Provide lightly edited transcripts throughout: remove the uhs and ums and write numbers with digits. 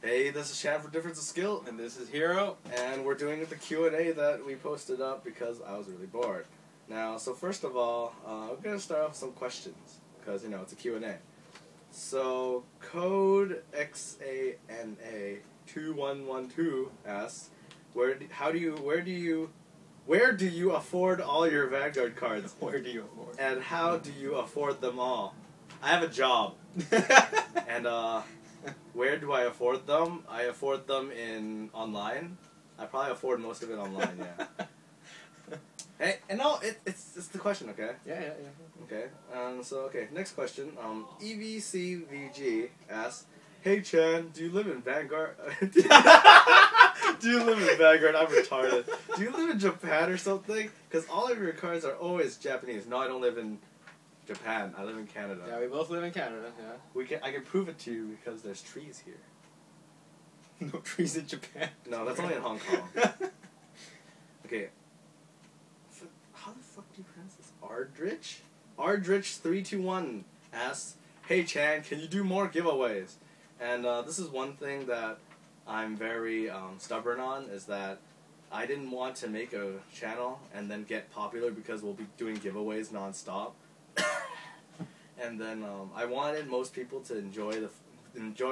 Hey, this is Shan for Difference of Skill, And this is HerO. and we're doing the Q&A that we posted up because I was really bored. Now, so first of all, I'm going to start off with some questions, because, you know, it's a Q&A. So, code XANA2112 asks, where do you afford all your Vanguard cards? Where do you afford? And how do you afford them all? I have a job. And, where do I afford them? I afford them online. I probably afford most of it online, yeah. Hey, and no, it's the question, okay? Yeah. Okay, okay, next question. EVCVG asks, hey Chan, do you live in Vanguard? Do you live in Vanguard? I'm retarded. Do you live in Japan or something? Because all of your cards are always Japanese. No, I don't live in Japan. I live in Canada. Yeah, we both live in Canada, yeah. I can prove it to you because there's trees here. No trees in Japan. No, that's only in Hong Kong. Okay. How the fuck do you pronounce this? Ardrich321 asks, hey Chan, can you do more giveaways? And this is one thing that I'm very stubborn on, is that I didn't want to make a channel and then get popular because we'll be doing giveaways non-stop. And then I wanted most people to enjoy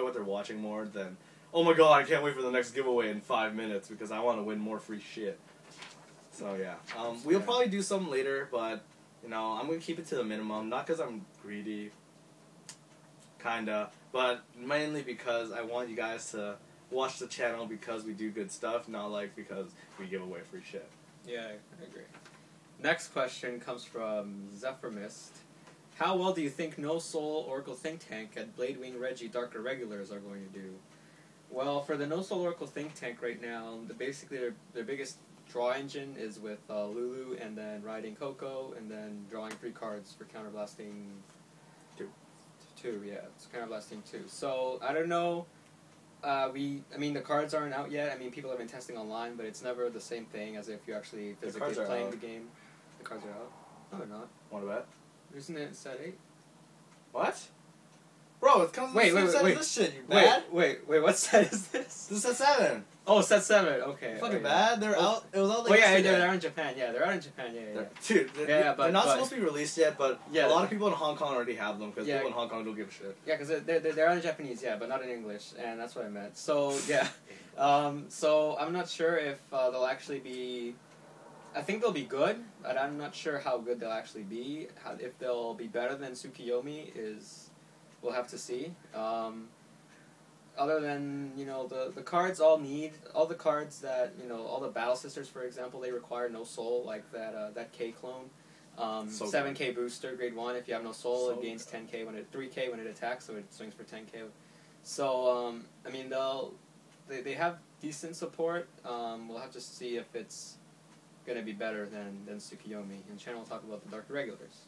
what they're watching more than, oh my god, I can't wait for the next giveaway in 5 minutes because I want to win more free shit. So yeah, we'll probably do some later, but you know, I'm gonna keep it to the minimum. Not because I'm greedy, kinda, but mainly because I want you guys to watch the channel because we do good stuff, not like because we give away free shit. Yeah, I agree. Next question comes from Zephyr Mist. How well do you think No Soul Oracle Think Tank and Bladewing Reggie Dark Irregulars are going to do? Well, for the No Soul Oracle Think Tank right now, basically their biggest draw engine is with Lulu, and then riding Coco, and then drawing 3 cards for counterblasting 2, yeah, it's counterblasting 2. So I don't know. I mean, the cards aren't out yet. I mean, people have been testing online, but it's never the same thing as if you're actually physically playing the game. The cards are out. No, they're not. Want to bet? Isn't it set 8? What? Bro, it comes with the same set as this shit, you bad? Wait, what set is this? This is set 7. Oh, set 7, okay. Fucking bad. They're out. It was out like they're out in Japan, yeah. They're out in Japan, yeah. Dude, they're not supposed to be released yet, but a lot of people in Hong Kong already have them, because people in Hong Kong don't give a shit. Yeah, because they're out in Japanese, yeah, but not in English, and that's what I meant. So, yeah. So, I'm not sure if they'll actually be... I think they'll be good, but I'm not sure how good they'll actually be. If they'll be better than Tsukiyomi we'll have to see. Other than, you know, the cards all the cards that, you know, all the Battle Sisters, for example, they require no soul, like that K clone. 7K booster, grade 1, if you have no soul, it gains 10K 3K when it attacks, so it swings for 10K. So, I mean, they have decent support. We'll have to see if it's going to be better than Tsukiyomi. And Chan will talk about the Dark Irregulars.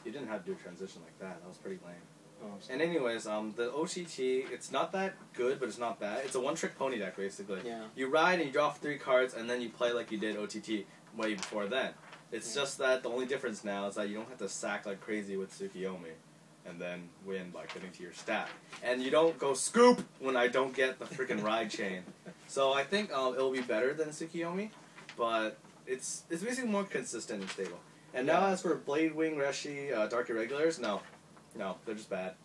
You didn't have to do a transition like that. That was pretty lame. Oh, and anyways, the OTT, it's not that good, but it's not bad. It's a one-trick pony deck, basically. Yeah. You ride and you draw 3 cards, and then you play like you did OTT way before then. It's just that the only difference now is that you don't have to sack like crazy with Tsukiyomi and then win by getting to your stat. And you don't go scoop when I don't get the freaking ride chain. So I think it'll be better than Tsukiyomi, but it's basically more consistent and stable. And now as for Bladewing Reshi Dark Irregulars, no, they're just bad.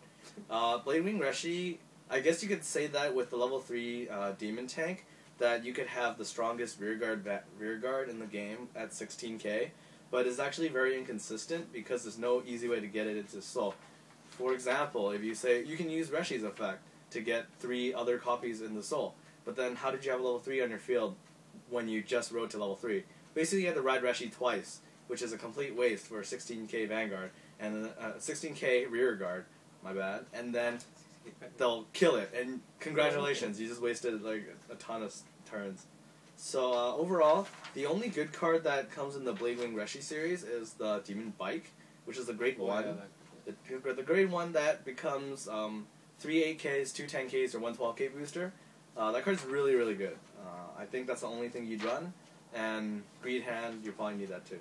Bladewing Reshi, I guess you could say that with the level 3 Demon Tank, that you could have the strongest rear guard in the game at 16K, but it's actually very inconsistent because there's no easy way to get it into soul. For example, if you say you can use Reshi's effect to get 3 other copies in the soul, but then how did you have a level 3 on your field when you just rode to level 3? Basically, you had to ride Reshi twice, which is a complete waste for a 16K Vanguard and a 16K rear guard. My bad. And then they'll kill it. And congratulations, you just wasted like a ton of turns. So overall, the only good card that comes in the Bladewing Reshi series is the Demon Bike, which is the grade 1. Yeah, the grade 1 that becomes 3 8Ks, 2 10Ks, or 1 12K booster. That card's really, really good. I think that's the only thing you'd run. And Greed Hand, you probably need that too.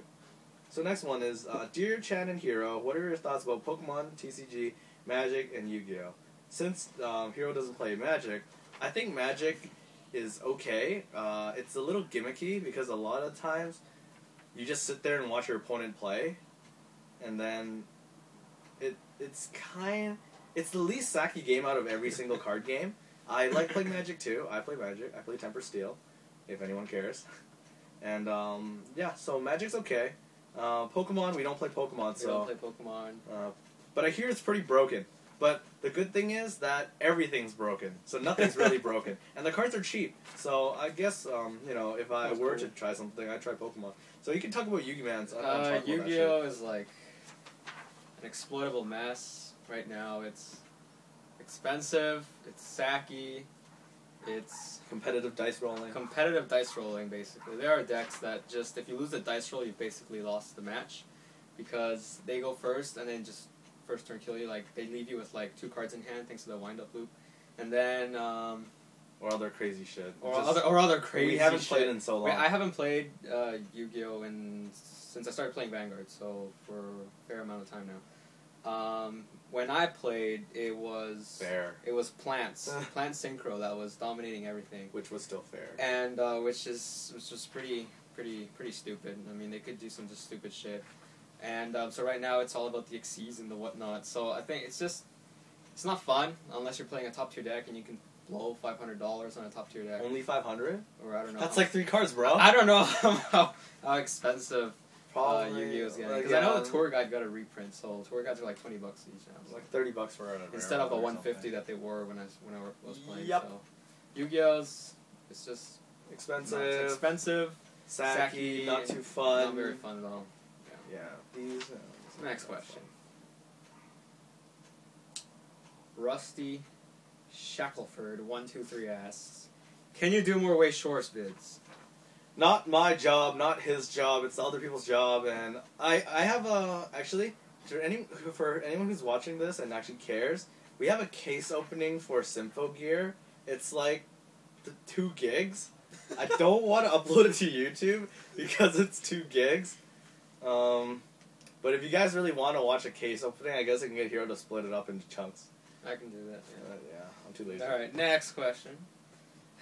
So next one is, Dear Chan and HerO, what are your thoughts about Pokemon, TCG, Magic, and Yu-Gi-Oh? Since HerO doesn't play Magic, I think Magic is okay. It's a little gimmicky because a lot of times you just sit there and watch your opponent play, and then it's the least sacky game out of every single card game. I like playing Magic too. I play Magic. I play Temper Steel, if anyone cares. And yeah, so Magic's okay. Pokemon, we don't play Pokemon, so We don't play Pokemon. but I hear it's pretty broken. But the good thing is that everything's broken, so nothing's really broken, and the cards are cheap. So I guess you know, if I That's were cool. to try something, I'd try Pokemon. So you can talk about Yu-Gi-Oh! Man. So Yu-Gi-Oh! Is like an exploitable mess right now. It's expensive, it's sacky, it's competitive dice rolling. competitive dice rolling, basically. There are decks that just, if you lose the dice roll, you've basically lost the match, because they go first and then just first turn kill you. Like, they leave you with like 2 cards in hand thanks to the wind-up loop. And then, Or other crazy shit. or other crazy We haven't shit. played in so long. Wait, I haven't played Yu-Gi-Oh! Since I started playing Vanguard, so for a fair amount of time now. When I played, it was Fair. It was Plants Synchro that was dominating everything, Which was still fair. and which was just pretty stupid. I mean, they could do some just stupid shit, and so right now it's all about the Xyz and the whatnot. So I think it's not fun unless you're playing a top tier deck and you can blow $500 on a top tier deck. Only 500? Or I don't know. That's like 3 cards, bro. I don't know how expensive Probably. Yu-Gi-Oh's getting, like, because I know the tour guide got a reprint, so tour guides are like $20 each now. Like $30 for it. Instead of the $150 that they were when I was playing. Yep. So Yu-Gi-Oh's, it's just Expensive. It's expensive, Sacky, sacky, not too fun. not very fun at all. Yeah. These. Next question. Rusty Shackelford 123 asks, "Can you do more Way Shores vids?" Not my job, not his job. It's other people's job, and I have actually for anyone who's watching this and actually cares, we have a case opening for Sympho Gear. It's like 2 gigs. I don't want to upload it to YouTube because it's 2 gigs. But if you guys really want to watch a case opening, I guess I can get HerO to split it up into chunks. I can do that. Yeah, I'm too lazy. Alright, next question.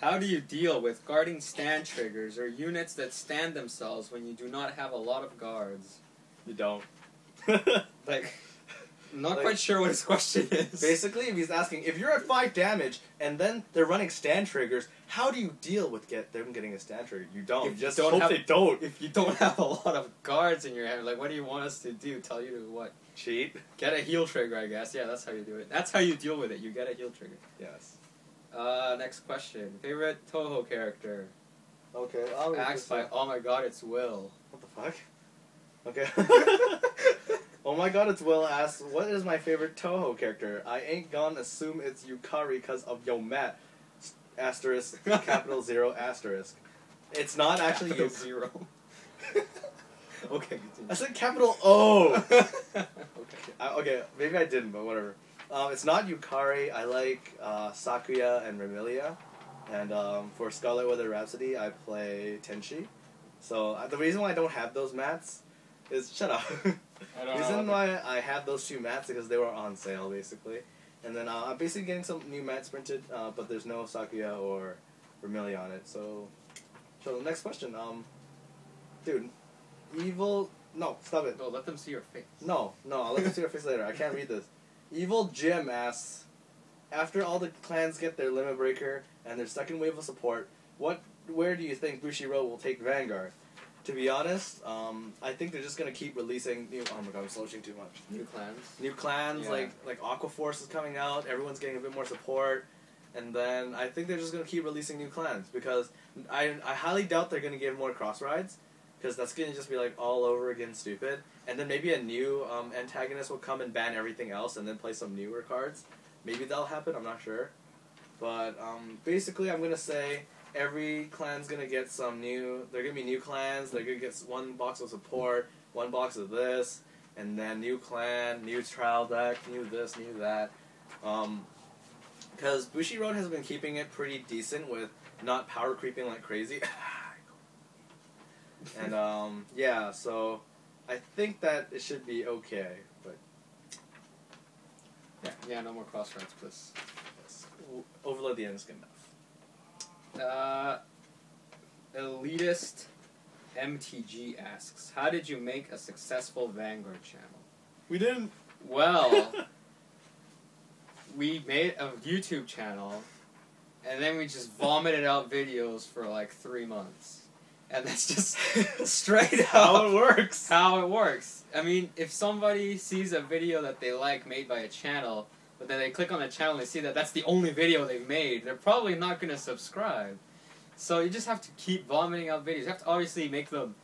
How do you deal with guarding stand triggers or units that stand themselves when you do not have a lot of guards? You don't. Like, I'm not quite sure what his question is. Basically, if he's asking, if you're at 5 damage and then they're running stand triggers, how do you deal with them getting a stand trigger? You don't. If you Just don't hope have- they don't. If you don't have a lot of guards in your hand, like, what do you want us to do? Tell you to what? Cheat? Get a heal trigger, I guess. Yeah, that's how you do it. That's how you deal with it. You get a heal trigger. Yes. Next question. Favorite Toho character? Okay. Asked by, oh my god, it's Will. What the fuck? Okay. Oh my god, it's Will asks, what is my favorite Toho character? I ain't gonna assume it's Yukari because of yo Matt. Asterisk, capital 0, asterisk. It's not actually Capital Yukari. 0. Okay, I said capital O! okay. Okay, maybe I didn't, but whatever. It's not Yukari. I like Sakuya and Remilia. And for Scarlet Weather Rhapsody, I play Tenchi. So the reason why I don't have those mats is... Shut up. The reason why I have those 2 mats is because they were on sale, basically. And then I'm basically getting some new mats printed, but there's no Sakuya or Remilia on it. So the next question. Dude, Evil... No, stop it. No, let them see your face. No, I'll let them see your face later. I can't read this. Evil Jim asks, after all the clans get their limit breaker and their second wave of support, where do you think Bushiroad will take Vanguard? To be honest, I think they're just gonna keep releasing new. Oh my god, I'm slouching too much. New clans. New clans, Yeah. like Aquaforce is coming out. Everyone's getting a bit more support, and then I think they're just gonna keep releasing new clans because I highly doubt they're gonna give more cross rides. Because that's going to just be, like, all over again stupid. And then maybe a new antagonist will come and ban everything else and then play some newer cards. Maybe that'll happen, I'm not sure. But, basically, I'm going to say every clan's going to get some new... They're going to be new clans. They're going to get 1 box of support, 1 box of this, and then new clan, new trial deck, new this, new that. Because Bushiroad has been keeping it pretty decent with not power creeping like crazy. And, yeah, so I think that it should be okay, but... Yeah, no more cross rides, please. overload the end skin enough. Elitist MTG asks, how did you make a successful Vanguard channel? We didn't. Well, we made a YouTube channel, and then we just vomited out videos for like 3 months. And that's just straight up how it works. How it works. I mean, if somebody sees a video that they like made by a channel, but then they click on the channel and they see that that's the only video they've made, they're probably not going to subscribe. So you just have to keep vomiting out videos. You have to obviously make them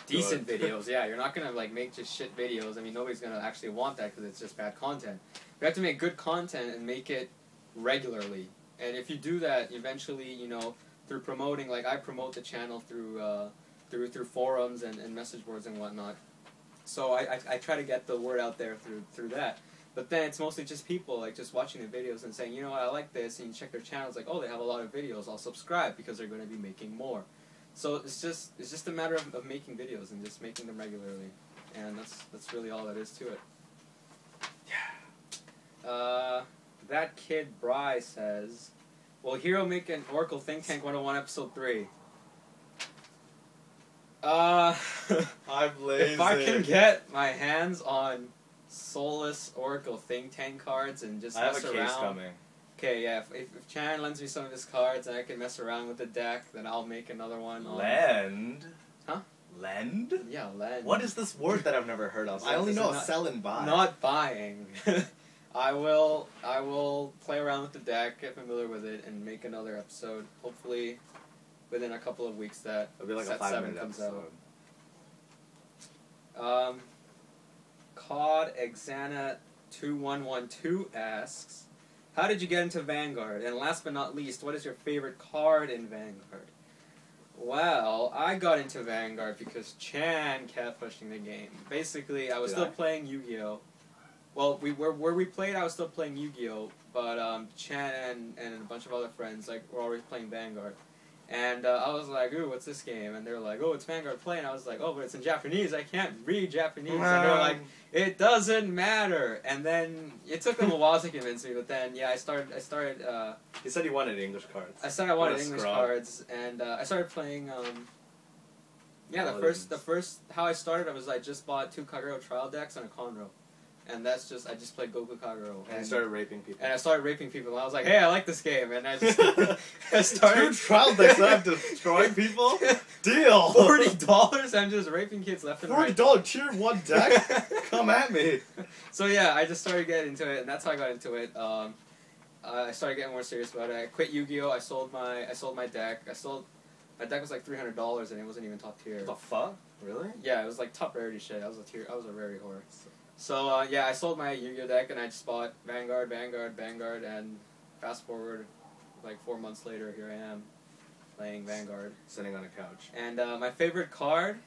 decent videos. Yeah, you're not going to like make just shit videos. I mean, nobody's going to actually want that because it's just bad content. You have to make good content and make it regularly. And if you do that, eventually, you know, through promoting, like I promote the channel through forums and message boards and whatnot. So I try to get the word out there through that. But then it's mostly just people like just watching the videos and saying, you know what, I like this, and you check their channels, like, oh, they have a lot of videos, I'll subscribe because they're going to be making more. So it's just a matter of making videos and just making them regularly, and that's really all that is to it. Yeah. That kid Bry says, will HerO make an Oracle Think Tank 101 episode 3? I'm lazy. If I can get my hands on soulless Oracle Think Tank cards and just mess around. I have a case coming. Okay, yeah, if Chan lends me some of his cards and I can mess around with the deck, then I'll make another one. Lend? Huh? Lend? Yeah, lend. What is this word that I've never heard of? I only know sell and buy. Not buying. I will play around with the deck, get familiar with it, and make another episode. Hopefully, within a couple of weeks that it'll be like set a 5-minute comes episode. Out. COD Exana 2112 asks, how did you get into Vanguard? And last but not least, what is your favorite card in Vanguard? Well, I got into Vanguard because Chan kept pushing the game. Basically, I was still playing Yu-Gi-Oh! Well, where we played, I was still playing Yu-Gi-Oh! But Chan and a bunch of other friends like were already playing Vanguard. And I was like, ooh, what's this game? And they were like, oh, it's Vanguard Play. And I was like, oh, but it's in Japanese. I can't read Japanese. And they were like, it doesn't matter. And then it took them a while to convince me. But then, yeah, I started. You said you wanted English cards. I wanted English cards, and I started playing. Yeah, the first how I started, I just bought 2 Kagero trial decks and a Conroe. And I just played Goku Kagero. And I started raping people. And I started raping people. And I was like, hey, I like this game. And I just I started... 2 trial decks and I'm destroying people? Deal! $40? I'm just raping kids left and right. $40 tier 1 deck? Come at me. So yeah, I just started getting into it. And that's how I got into it. I started getting more serious about it. I quit Yu-Gi-Oh! I sold my deck. My deck was like $300 and it wasn't even top tier. What the fuck? Really? Yeah, it was like top rarity shit. I was a rarity whore. So, yeah, I sold my Yu-Gi-Oh! Deck and I just bought Vanguard, and fast forward, like 4 months later, here I am, playing Vanguard. Sitting on a couch. And my favorite card,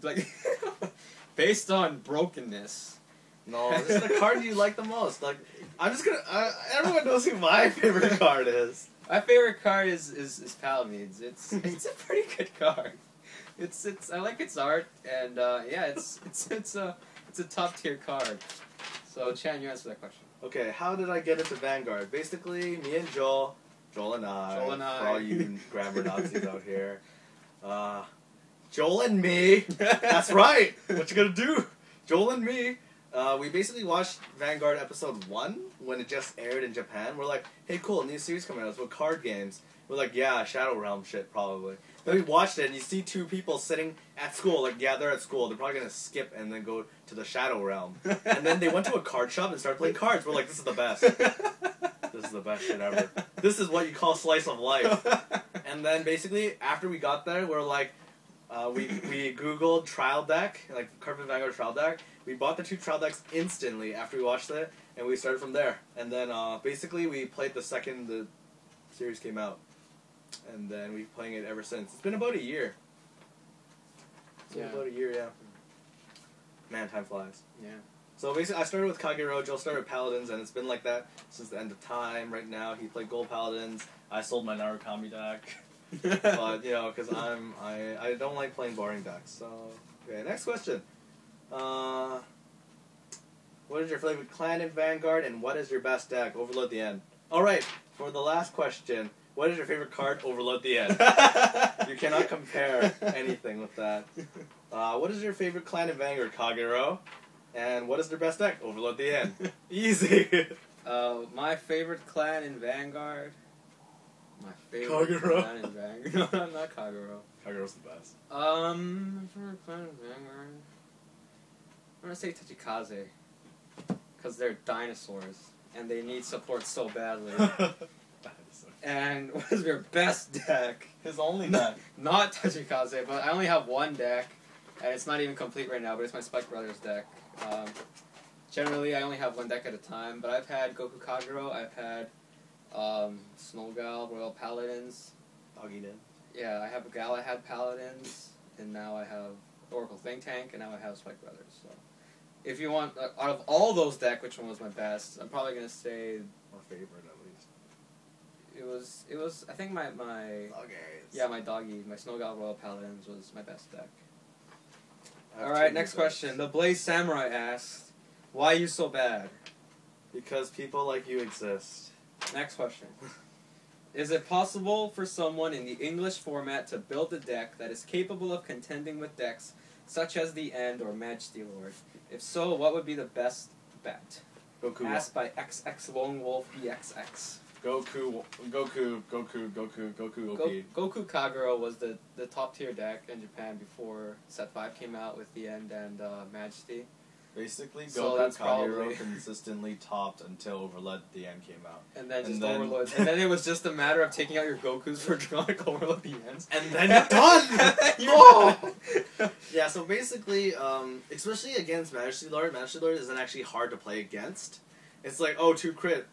like based on brokenness. No, this is the card you like the most. Like, I'm just gonna, everyone knows who my favorite card is. My favorite card is Palamedes. It's a pretty good card. I like its art, and yeah, it's a top tier card. So Chan, you answer that question. Okay, how did I get into Vanguard? Basically, me and Joel and I, for all you grammar Nazis out here, Joel and me. That's right. What you gonna do? Joel and me. We basically watched Vanguard episode 1 when it just aired in Japan. We're like, hey, cool, new series coming out. It's with card games. We're like, yeah, Shadow Realm shit, probably. Then we watched it, and you see 2 people sitting at school. Like, yeah, they're at school. They're probably going to skip and then go to the Shadow Realm. And then they went to a card shop and started playing cards. We're like, this is the best. This is the best shit ever. This is what you call slice of life. And then basically, after we got there, we're like, we Googled trial deck, like Carpet Vanguard trial deck. We bought the 2 trial decks instantly after we watched it, and we started from there. And then basically we played the second the series came out, and then we've been playing it ever since. It's been about a year. About a year, yeah. Man, time flies. Yeah. So basically, I started with Kagero, Joel started with Paladins, and it's been like that since the end of time. Right now, he played Gold Paladins. I sold my Narukami deck. But, you know, because I don't like playing boring decks. So, okay, next question. What is your favorite clan in Vanguard, and what is your best deck? Overload the end. Alright, for the last question, what is your favorite card? Overload the end. You cannot compare anything with that. What is your favorite clan in Vanguard? HerO. And what is their best deck? Overload the end. Easy. My favorite clan in Vanguard. My favorite Kagero. clan in Vanguard. No, not Kagero. HerO's the best. My favorite clan in Vanguard. I'm gonna say Tachikaze. Because they're dinosaurs. And they need support so badly. And what is your best deck? His only deck. Not Tachikaze, but I only have one deck. And it's not even complete right now, but it's my Spike Brothers deck. Generally, I only have one deck at a time, but I've had Goku Kagero, I've had Snowgal, Royal Paladins. Doggy did. Yeah, I have Galahad Paladins, and now I have Oracle Think Tank, and now I have Spike Brothers. So, if you want, out of all those decks, which one was my best? I'm probably gonna say Or favorite at least. it was. I think my Doggies. yeah, my doggy, my Snowgal Royal Paladins was my best deck. I have All right, two next decks. question. The Blaze Samurai asked, "Why are you so bad?" Because people like you exist. Next question. Is it possible for someone in the English format to build a deck that is capable of contending with decks such as the End or Majesty Lord? If so, what would be the best bet? Goku. Asked by XX Lone Wolf EXX. Goku OP. Goku Kagero was the top tier deck in Japan before Set 5 came out with the End and Majesty. Basically, So Goku that's Kagero probably- consistently topped until Overload the End came out. And then And just then- Overlord. And then it was just a matter of taking out your Gokus for Dronic Overload the Ends. And then you're done! And then you're Oh! done. Yeah, so basically, especially against Majesty Lord isn't actually hard to play against. It's like, oh, 2 crit,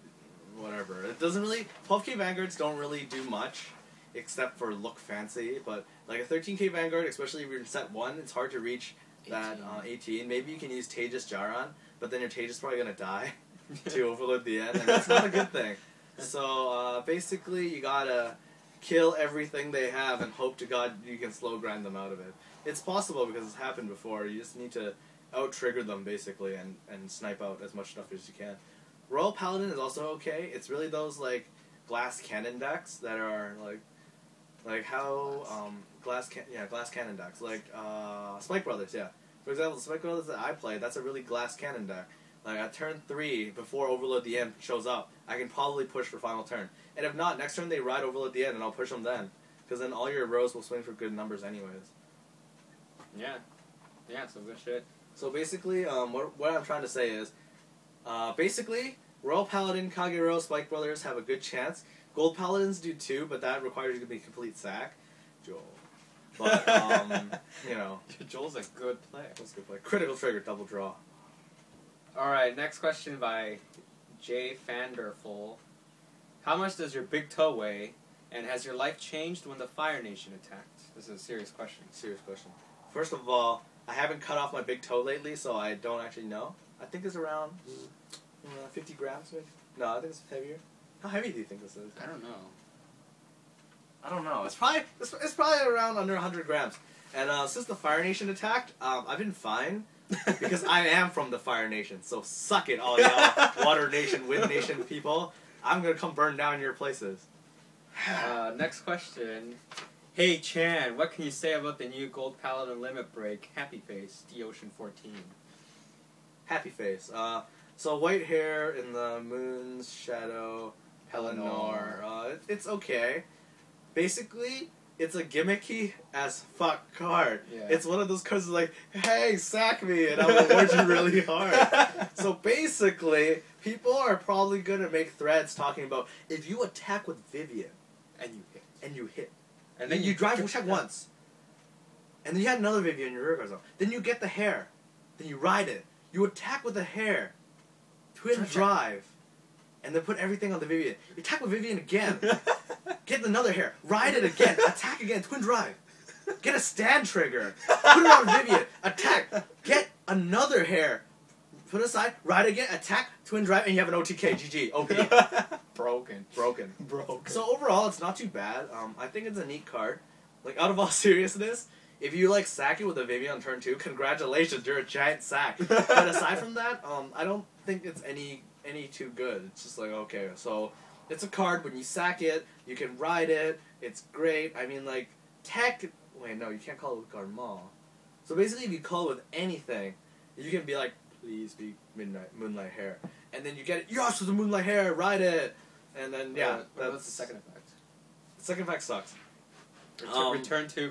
whatever. It doesn't really, 12k Vanguards don't really do much, except for look fancy, but like a 13k Vanguard, especially if you're in set 1, it's hard to reach that 18. Maybe you can use Tejas Jaran, but then your Tejas is probably gonna die to Overload the End, and that's not a good thing. So, basically, you gotta kill everything they have and hope to God you can slow grind them out of it. It's possible because it's happened before. You just need to out-trigger them, basically, and snipe out as much stuff as you can. Royal Paladin is also okay. It's really those, like, glass cannon decks that are, like how, glass cannon decks. Like, Spike Brothers, yeah. For example, the Spike Brothers that I play, that's a really glass cannon deck. Like, at turn 3, before Overload the End shows up, I can probably push for final turn. And if not, next turn they ride Overload the End, and I'll push them then. Because then all your rows will swing for good numbers anyways. Yeah. Yeah, some good shit. So basically, what I'm trying to say is, basically, Royal Paladin, Kagero, Spike Brothers have a good chance. Gold Paladins do too, but that requires you to be a complete sack. Joel. But, you know. Joel's a good player. That's a good play. Critical trigger, double draw. Alright, next question by Jay Fanderful. How much does your big toe weigh, and has your life changed when the Fire Nation attacked? This is a serious question. Serious question. First of all, I haven't cut off my big toe lately, so I don't actually know. I think it's around 50 grams, maybe? No, I think it's heavier. How heavy do you think this is? I don't know. I don't know. It's probably around under 100 grams. And since the Fire Nation attacked, I've been fine. Because I am from the Fire Nation, so suck it, all y'all Water Nation, Wind Nation people. I'm gonna come burn down your places. Next question. Hey Chan, what can you say about the new Gold Paladin limit break, Happy Face, D-Ocean 14? Happy face. So white hair in the Moon's Shadow, Pelennor. It's okay. Basically, it's a gimmicky as fuck card. Yeah. It's one of those cards that's like, hey, sack me, and I'll reward you really hard. So basically, people are probably gonna make threads talking about if you attack with Vivian And you hit. and you hit, And then you drive your check once, and then you had another Vivian in your rear guard zone. Then you get the hair, then you ride it. You attack with the hair, twin drive, and then put everything on the Vivian. You attack with Vivian again. Get another hair. Ride it again. Attack again. Twin drive. Get a stand trigger. Put it on Vivian. Attack. Get another hair. Put it aside. Ride again. Attack. Twin drive. And you have an OTK. GG. OP. Broken. Broken. So overall, it's not too bad. I think it's a neat card. Like, out of all seriousness, if you like sack it with a Vivian on turn 2, congratulations, you're a giant sack. But aside from that, I don't think it's any too good. It's just like, okay, so it's a card. When you sack it, you can ride it. It's great. I mean, like wait, no, you can't call it with Garmall. So basically, if you call it with anything, you can be like, please be Moonlight Hair, and then you get it. Yes, with the Moonlight Hair, ride it, and then what's the second effect? The second effect sucks. Return 2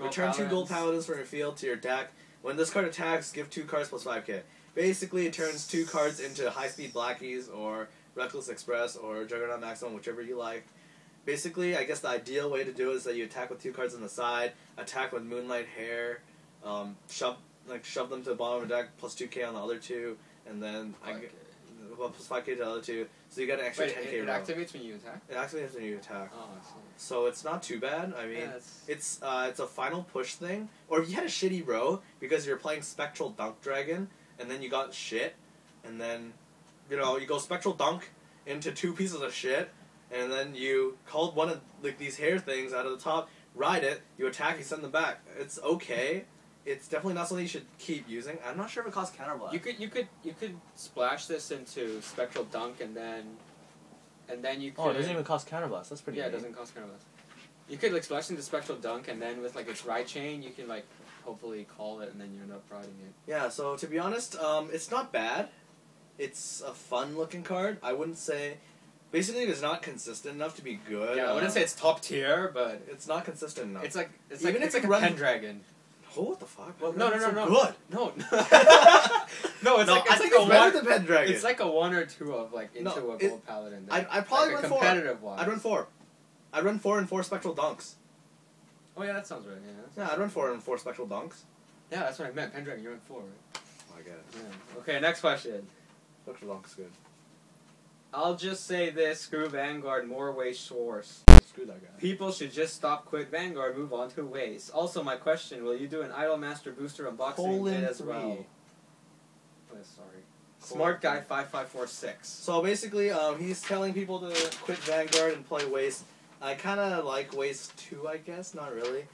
gold paladins from your field to your deck. When this card attacks, give 2 cards plus 5k. Basically, it turns 2 cards into high-speed Blackies, or Reckless Express, or Juggernaut Maximum, whichever you like. Basically, I guess the ideal way to do it is that you attack with 2 cards on the side, attack with Moonlight Hair, shove them to the bottom of the deck, plus 2k on the other 2, and then plus 5k to the other 2, so you get an extra 10k. It activates when you attack? It activates when you attack. Oh, I see. So it's not too bad. I mean, it's a final push thing. Or if you had a shitty row because you're playing Spectral Dunk Dragon, and then you got shit, and then, you go Spectral Dunk into 2 pieces of shit, and then you called one of these hair things out of the top, ride it, you attack, you send them back. It's okay. It's definitely not something you should keep using. I'm not sure if it costs counterblast. You could splash this into Spectral Dunk and then you could... Oh, it doesn't even cost counterblast. That's pretty it doesn't cost counterblast. You could splash into Spectral Dunk and then with its ride chain you can hopefully call it and then you end up riding it. Yeah, so to be honest, it's not bad. It's a fun looking card. I wouldn't say... Basically, it's not consistent enough to be good. Yeah, I wouldn't say it's top tier, but... It's not consistent enough. It's like a Pendragon. Oh, what the fuck? Well, no. Good. No. No, it's like a better than Pendragon. It's like a 1 or 2 of into a gold paladin. I probably run 4. Competitive wise. I'd run 4. I'd run 4 and 4 Spectral Dunks. Oh yeah, that sounds right. Yeah, I'd run 4 and 4 Spectral Dunks. Yeah, that's what I meant. Pendragon, you're in 4, right? Oh, I get it. Yeah. Okay, next question. Spectral Dunks good. I'll just say this: screw Vanguard, more waste source. Screw that guy. People should just stop, quit Vanguard, move on to waste. Also, my question: will you do an Idolmaster booster unboxing bit as well? Oh, sorry. Smart guy 5546. So basically, he's telling people to quit Vanguard and play Waste. I kind of like Waste too, I guess. Not really.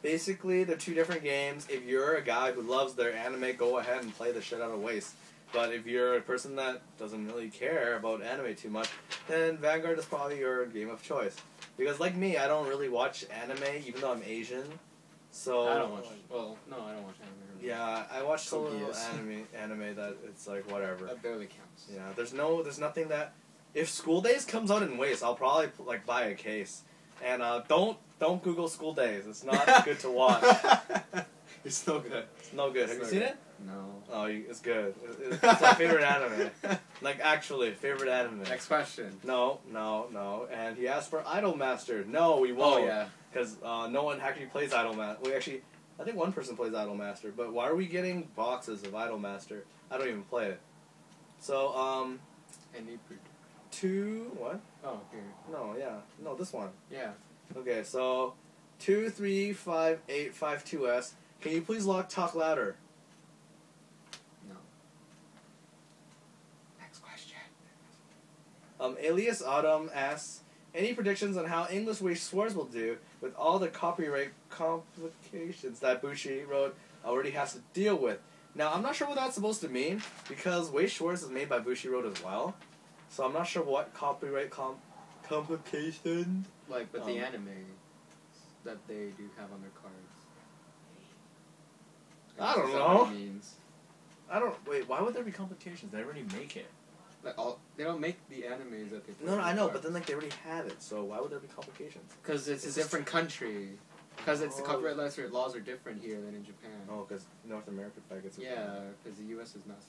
Basically, they're 2 different games. If you're a guy who loves their anime, go ahead and play the shit out of Waste. But if you're a person that doesn't really care about anime too much, then Vanguard is probably your game of choice. Because like me, I don't really watch anime, even though I'm Asian. So I don't watch. Well, no, I don't watch anime. Yeah, I watch so little anime that it's like whatever. That barely counts. Yeah, there's nothing that. If School Days comes out in Waste, I'll probably buy a case. And don't Google School Days. It's not good to watch. It's no good. It's no good. Have you seen it? No. Oh, it's good. It's my favorite anime. Actually, favorite anime. Next question. No. And he asked for Idolmaster. No, we won't. Oh, yeah. Because no one actually plays Idolmaster. I think one person plays Idolmaster. But why are we getting boxes of Idolmaster? I don't even play it. So, Any 2... What? Oh, here. No, yeah. No, this one. Yeah. Okay, so 2358552S. Can you please talk louder? No. Next question. Alias Autumn asks, any predictions on how English Waste Swords will do with all the copyright complications that Bushiroad already has to deal with? Now, I'm not sure what that's supposed to mean, because Waste Swords is made by Bushiroad as well, so I'm not sure what copyright complications. With the anime that they do have on their cards. I don't know. Wait, why would there be complications? They already make it. They don't make the animes that they put No, I know, but then they already have it, so why would there be complications? Because it's a different country. Because the copyright laws are different here than in Japan. Oh, because North America gets it. Yeah, because the U.S. is not.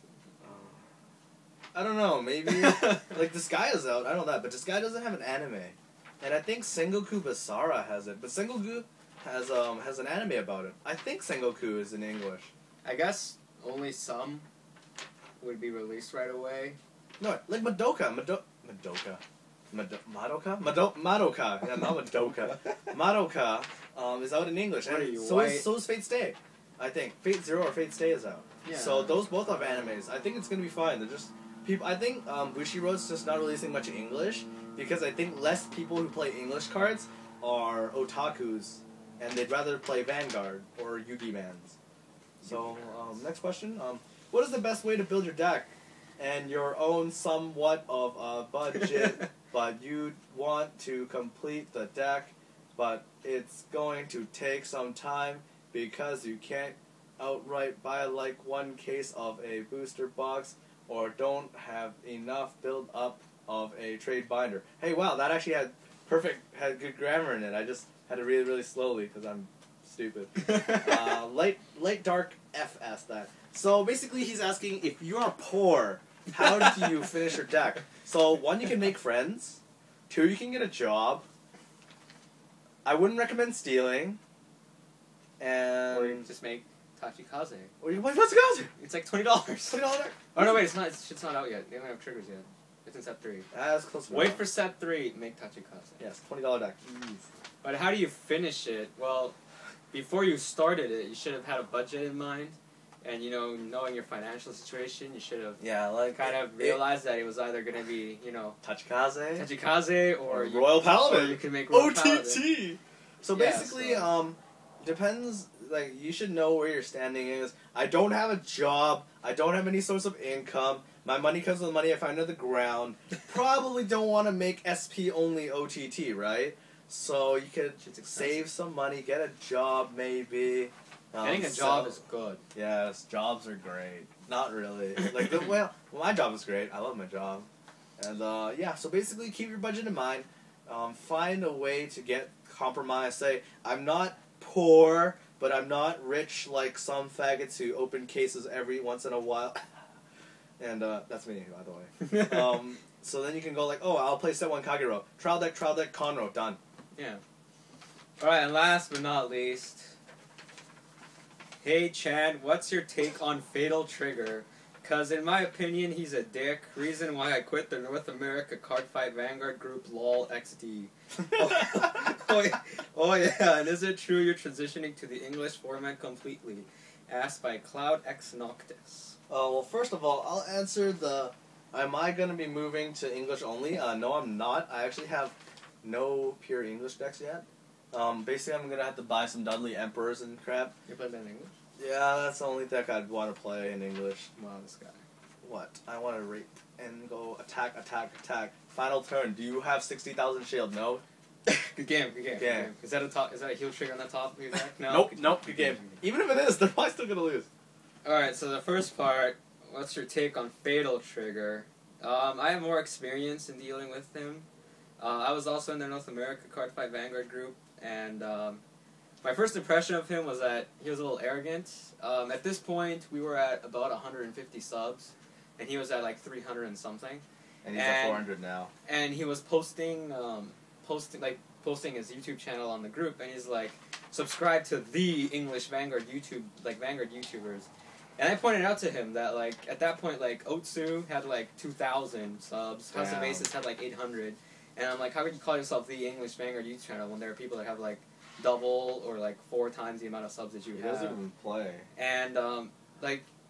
I don't know, maybe, this guy is out, I know that, but this guy doesn't have an anime. And I think Sengoku Basara has it, but Sengoku has an anime about it. I think Sengoku is in English. I guess only some would be released right away. No, like Madoka. Madoka. Yeah, not Madoka. Madoka is out in English. And so is Fate Stay. I think. Fate Zero or Fate Stay is out. Yeah. So those both have animes. I think it's going to be fine. They're just... I think Bushiroad's just not releasing much English because I think less people who play English cards are otakus and they'd rather play Vanguard or Yugi Mans. So, next question. What is the best way to build your deck and your own somewhat of a budget, but you want to complete the deck, but it's going to take some time because you can't outright buy like one case of a booster box or don't have enough build up of a trade binder. Hey, wow, that actually had good grammar in it. I just had to read it really slowly because I'm stupid. Light Dark F asked that. So basically he's asking, if you are poor, how do you finish your deck? So 1, you can make friends. 2, you can get a job. I wouldn't recommend stealing. And Or you just make Tachikaze. What's Tachikaze? It's like $20. $20. Oh no, wait, shit's not out yet. They don't have triggers yet. It's in set 3. That's close enough. Wait for set 3, make Tachikaze. Yes, $20 deck. But how do you finish it? Well, before you started it, you should have had a budget in mind. And, you know, knowing your financial situation, you should have kind of realized that it was either going to be, you know, Tachikaze or Royal Paladin. Or you can make Royal OTT. Paladin. So basically, depends. Like, you should know where your standing is. I don't have a job. I don't have any source of income. My money comes from the money I find on the ground. Probably don't want to make SP only OTT, right? So you could save some money, get a job maybe. Getting a job is good. Yes, jobs are great. Not really. Like, my job is great. I love my job. And, yeah, so basically keep your budget in mind. Find a way to get compromise. Say, I'm not poor, but I'm not rich like some faggots who open cases every once in a while. And, that's me, by the way. So then you can go like, oh, I'll play set 1 Kagero. Trial deck, Conroe. Done. Yeah. Alright, and last but not least... Hey Chad, what's your take on Fatal Trigger? Cause in my opinion, he's a dick. Reason why I quit the North America Cardfight Vanguard group, lol XD. Oh yeah, and is it true you're transitioning to the English format completely? Asked by Cloud X Noctis. Well, first of all, I'll answer the, am I going to be moving to English only? No, I'm not. I actually have no pure English decks yet. Basically, I'm going to have to buy some Dudley Emperors and crap. You play that in English? Yeah, that's the only deck I'd want to play in English. Wow, this guy. What? I want to rate and go attack. Final turn. Do you have 60,000 shield? No? Good game. Is that a heal trigger on the top of your deck? No? Nope. Good game. Even if it is, they're probably still going to lose. Alright, so the first part, what's your take on Fatal Trigger? I have more experience in dealing with him. I was also in the North America Cardfight Vanguard group, and my first impression of him was that he was a little arrogant. At this point, we were at about 150 subs, and he was at like 300 and something. And he's at 400 now. And he was posting his YouTube channel on the group, and he's like, subscribe to the English Vanguard Vanguard YouTubers. And I pointed out to him that, like, at that point, like, Otsu had like 2,000 subs, House of Aces had like 800. And I'm like, how could you call yourself the English Vanguard YouTube channel when there are people that have like double or like 4 times the amount of subs that you have? He doesn't even play. And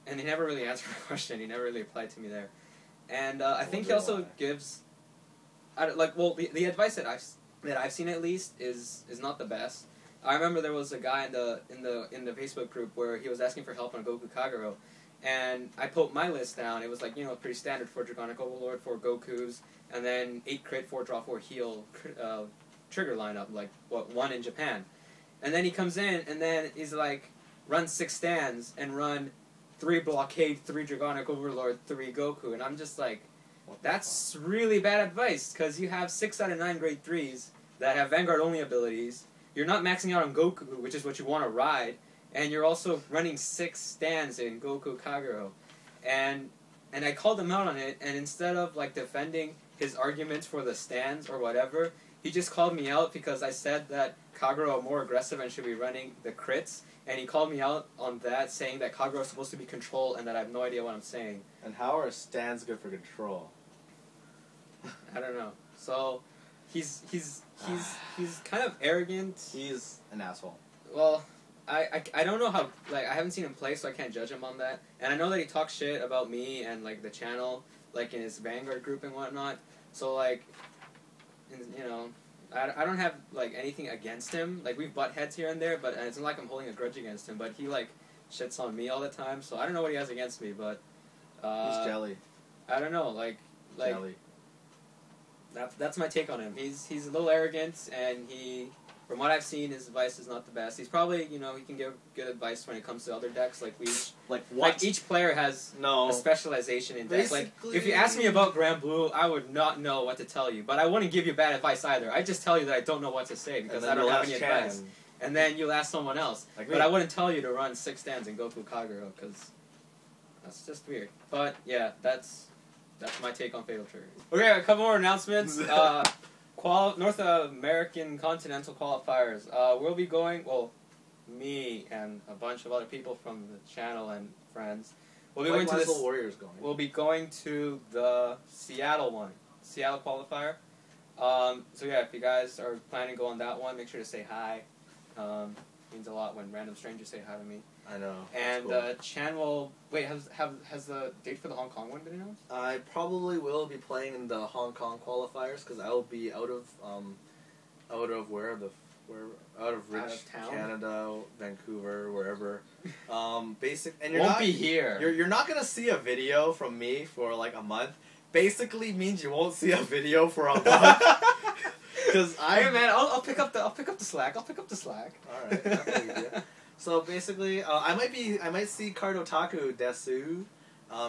and he never really answered my question. He never really replied to me there. And I think he also gives, the advice that I've seen at least is not the best. I remember there was a guy in the Facebook group where he was asking for help on Goku Kagero. And I put my list down. It was like, pretty standard for Draconic Overlord, 4 Gokus, and then 8 crit, 4 draw, 4 heal trigger lineup, like, 1 in Japan. And then he comes in, and then he's like, run 6 stands, and run 3 Blockade, 3 Draconic Overlord, 3 Goku. And I'm just like, that's really bad advice, because you have 6 out of 9 grade 3s that have Vanguard-only abilities. You're not maxing out on Goku, which is what you want to ride. And you're also running 6 stands in Goku Kagero. And I called him out on it, and instead of like defending his arguments for the stands or whatever, he just called me out because I said that Kagero are more aggressive and should be running the crits. And he called me out on that, saying that Kagero is supposed to be control and that I have no idea what I'm saying. And how are stands good for control? I don't know. So he's kind of arrogant. He's an asshole. Well, I don't know how, like, I haven't seen him play, so I can't judge him on that. And I know that he talks shit about me and, like, the channel, like, in his Vanguard group and whatnot. So, like, I don't have like anything against him. Like we butt heads here and there, but it's not like I'm holding a grudge against him. But he like shits on me all the time, so I don't know what he has against me. But he's jelly. I don't know, like Jelly. that's my take on him. He's a little arrogant, and from what I've seen, his advice is not the best. He's probably, he can give good advice when it comes to other decks. Like each player has a specialization in decks. Like if you ask me about Grand Blue, I would not know what to tell you, but I wouldn't give you bad advice either. I just tell you that I don't know what to say because I don't have any advice. And then you'll ask someone else. But I wouldn't tell you to run 6 stands and go through Kagero because that's just weird. But yeah, that's my take on Fatal Trigger. Okay, a couple more announcements. North American Continental Qualifiers. We'll be going, me and a bunch of other people from the channel and friends. We'll be going to this. Warriors going. We'll be going to the Seattle qualifier. So yeah, if you guys are planning to go on that one, make sure to say hi. Means a lot when random strangers say hi to me. I know. And cool. Chan will wait. Has the date for the Hong Kong one been announced? I probably will be playing in the Hong Kong qualifiers because I will be out of Canada, Vancouver, wherever. And you're won't not be here. You're not gonna see a video from me for like a month. Basically means you won't see a video for a month. Because hey man, I'll pick up the slack. All right. So basically, I might see Card Otaku Desu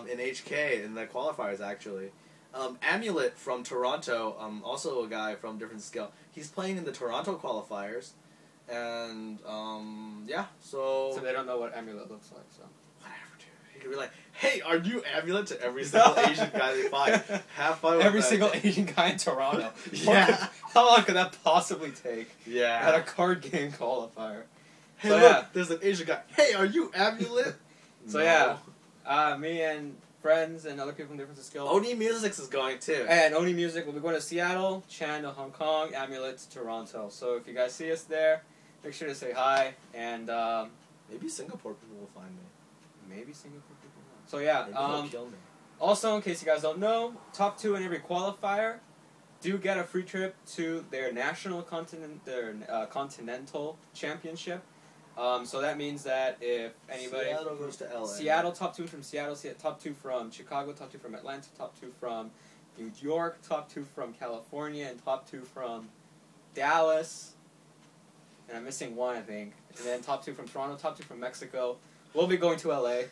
in HK in the qualifiers actually. Amulet from Toronto, also a guy from different scale. He's playing in the Toronto qualifiers, and yeah. So they don't know what Amulet looks like. So whatever, dude. He could be like, "Hey, are you Amulet?" to every single Asian guy they find. Have fun with every that. single Asian guy in Toronto. Yeah. How long could that possibly take? Yeah. At a card game qualifier. Hey, so, look, there's an Asian guy. Hey, are you Amulet? So yeah, me and friends and other people from different skills. Oni Musics is going too. And Oni Music will be going to Seattle, Chan to Hong Kong, Amulet to Toronto. So if you guys see us there, make sure to say hi. And maybe Singapore people will find me. Maybe Singapore people will. So yeah. Maybe they'll kill me. Also, in case you guys don't know, top 2 in every qualifier do get a free trip to their continental championship. So that means that if anybody... Seattle goes to LA. Seattle, top 2 from Seattle, top 2 from Chicago, top 2 from Atlanta, top 2 from New York, top 2 from California, and top 2 from Dallas. And I'm missing one, I think. And then top 2 from Toronto, top 2 from Mexico. We'll be going to LA.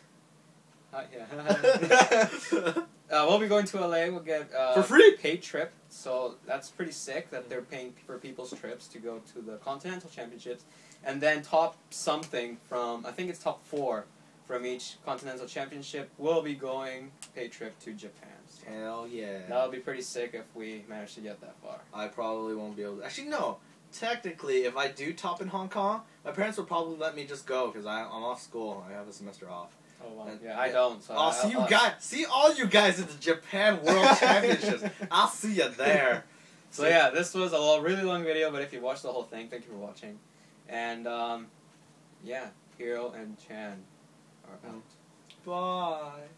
We'll be going to LA. We'll get for free paid trip. So that's pretty sick that they're paying for people's trips to go to the Continental Championships. And then top something from, I think it's top 4 from each Continental Championship will be going paid trip to Japan. So hell yeah. That'll be pretty sick if we manage to get that far. I probably won't be able to. Actually, no. Technically, if I do top in Hong Kong, my parents will probably let me just go because I'm off school. I have a semester off. Oh, wow. Yeah, I don't. So see all you guys at the Japan World Championships. I'll see you there. So yeah, this was a really long video, but if you watched the whole thing, thank you for watching. And yeah, HerO and Chan are out. Bye.